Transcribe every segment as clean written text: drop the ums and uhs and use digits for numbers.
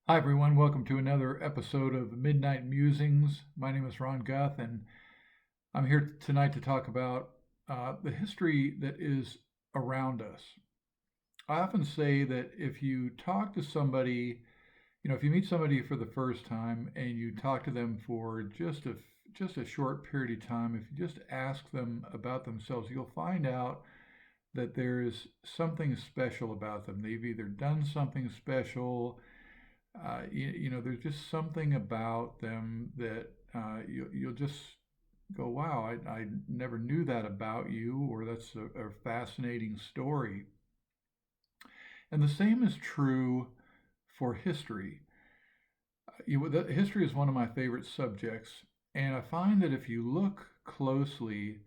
Hi, everyone. Welcome to another episode of Midnight Musings. My name is Ron Guth, and I'm here tonight to talk about the history that is around us. I often say that if you talk to somebody, if you meet somebody for the first time and you talk to them for just a short period of time, if you just ask them about themselves, you'll find out that there is something special about them. They've either done something special. There's just something about them that you'll just go, wow, I never knew that about you, or that's a fascinating story. And the same is true for history. History is one of my favorite subjects, and I find that if you look closely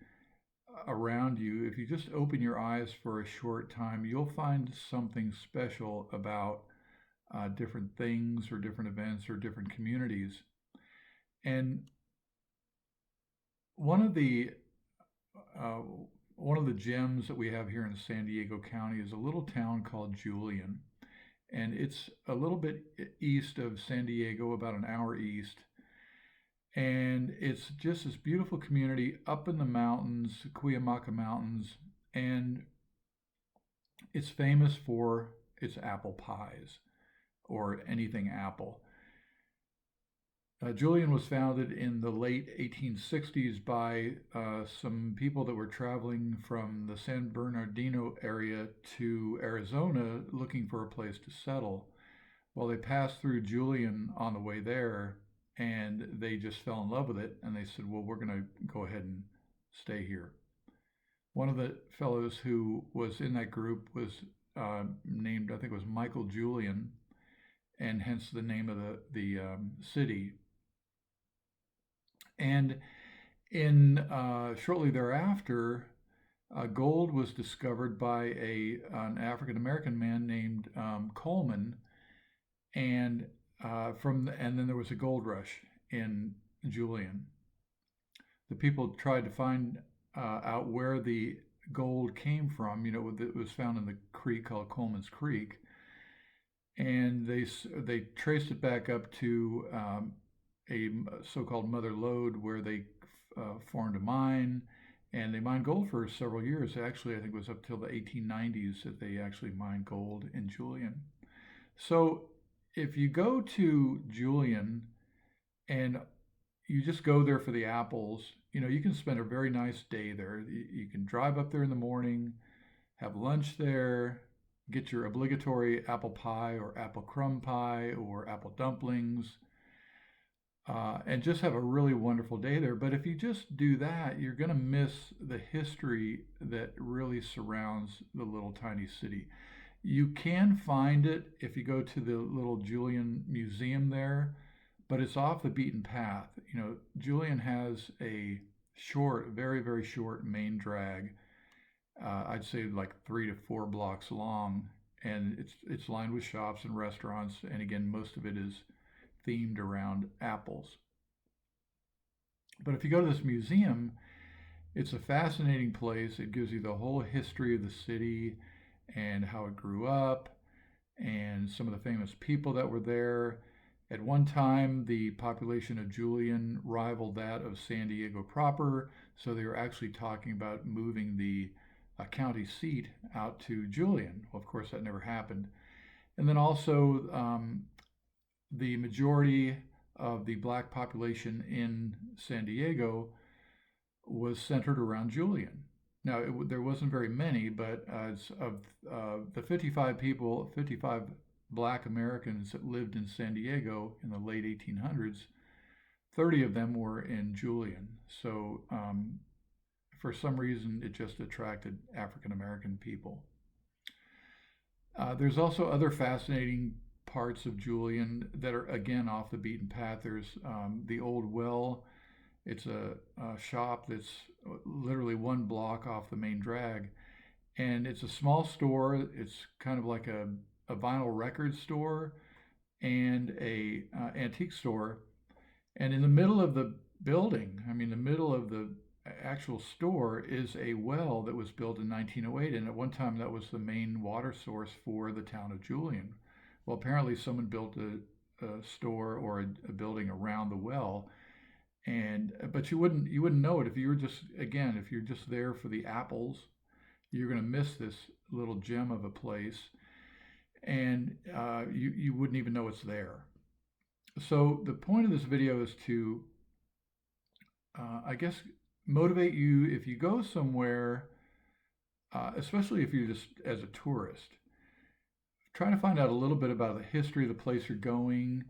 around you, if you just open your eyes for a short time, you'll find something special about different things or different events or different communities. And one of the uh, one of the gems that we have here in San Diego County is a little town called Julian, and it's a little bit east of San Diego, about an hour east. And it's just this beautiful community up in the mountains, Cuyamaca Mountains, and it's famous for its apple pies or anything apple. Julian was founded in the late 1860s by some people that were traveling from the San Bernardino area to Arizona looking for a place to settle. Well, they passed through Julian on the way there and they just fell in love with it, and they said, well, we're going to go ahead and stay here. One of the fellows who was in that group was named, I think it was Michael Julian, and hence the name of the city. And in shortly thereafter, gold was discovered by an African American man named Coleman, and and then there was a gold rush in Julian. The people tried to find out where the gold came from. It was found in the creek called Coleman's Creek, and they traced it back up to a so-called Mother Lode, where they formed a mine, and they mined gold for several years. Actually, I think it was up till the 1890s that they actually mined gold in Julian. So if you go to Julian and you just go there for the apples, you can spend a very nice day there. You can drive up there in the morning, have lunch there, get your obligatory apple pie or apple crumb pie or apple dumplings, and just have a really wonderful day there. But if you just do that, you're going to miss the history that really surrounds the little tiny city. You can find it if you go to the little Julian Museum there, but it's off the beaten path. Julian has a short, very, very short main drag. I'd say like 3 to 4 blocks long, and it's lined with shops and restaurants. And again, most of it is themed around apples. But if you go to this museum, it's a fascinating place. It gives you the whole history of the city and how it grew up and some of the famous people that were there. At one time, the population of Julian rivaled that of San Diego proper, so they were actually talking about moving the county seat out to Julian. Well, of course, that never happened. And then also, the majority of the black population in San Diego was centered around Julian. Now, there wasn't very many, but of the 55 black Americans that lived in San Diego in the late 1800s, 30 of them were in Julian. So for some reason, it just attracted African American people. There's also other fascinating parts of Julian that are, again, off the beaten path. There's the old well. It's a shop that's literally 1 block off the main drag. And it's a small store. It's kind of like a vinyl record store and a antique store. And in the middle of the building, I mean, the middle of the actual store is a well that was built in 1908. And at one time, that was the main water source for the town of Julian. Well, apparently, someone built store or a building around the well, and but you wouldn't know it if you were just, again, if you're just there for the apples, you're going to miss this little gem of a place, and you wouldn't even know it's there. So the point of this video is to, I guess, motivate you if you go somewhere, especially if you're just as a tourist. Try to find out a little bit about the history of the place you're going.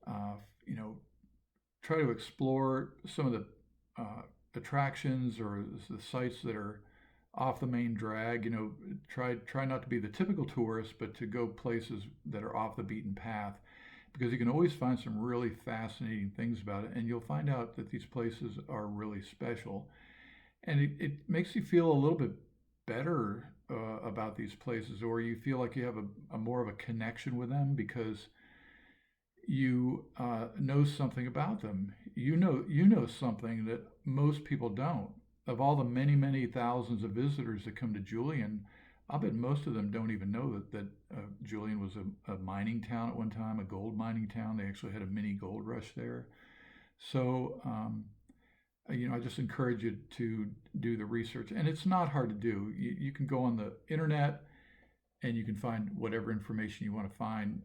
Uh, you know, try to explore some of the attractions or the sites that are off the main drag. Try not to be the typical tourist, but to go places that are off the beaten path, because you can always find some really fascinating things about it, and you'll find out that these places are really special, and it makes you feel a little bit better about these places, or you feel like you have a more of a connection with them because you know something about them. You know something that most people don't. Of all the many, many thousands of visitors that come to Julian, I bet most of them don't even know that Julian was a mining town at one time, a gold mining town. They actually had a mini gold rush there. So, I just encourage you to do the research. And it's not hard to do. You can go on the internet and you can find whatever information you want to find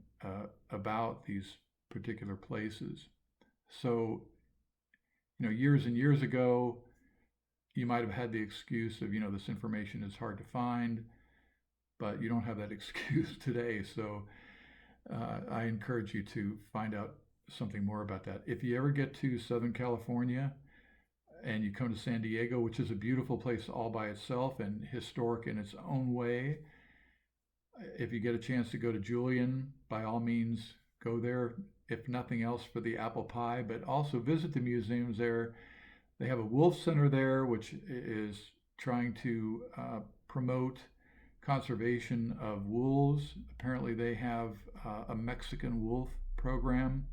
about these particular places. So, years and years ago, you might have had the excuse of, this information is hard to find, but you don't have that excuse today. So I encourage you to find out something more about that. If you ever get to Southern California and you come to San Diego, which is a beautiful place all by itself and historic in its own way, if you get a chance to go to Julian, by all means, go there, if nothing else for the apple pie, but also visit the museums there. They have a wolf center there, which is trying to promote conservation of wolves. Apparently, they have a Mexican wolf program,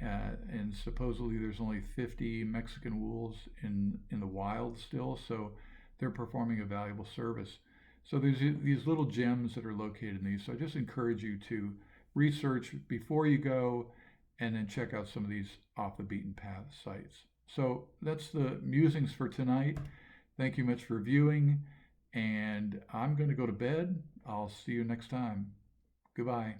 and supposedly there's only 50 Mexican wolves in the wild still, so they're performing a valuable service. So there's these little gems that are located in these. So I just encourage you to research before you go, and then check out some of these off the beaten path sites. So that's the musings for tonight. Thank you much for viewing, and I'm going to go to bed. I'll see you next time. Goodbye.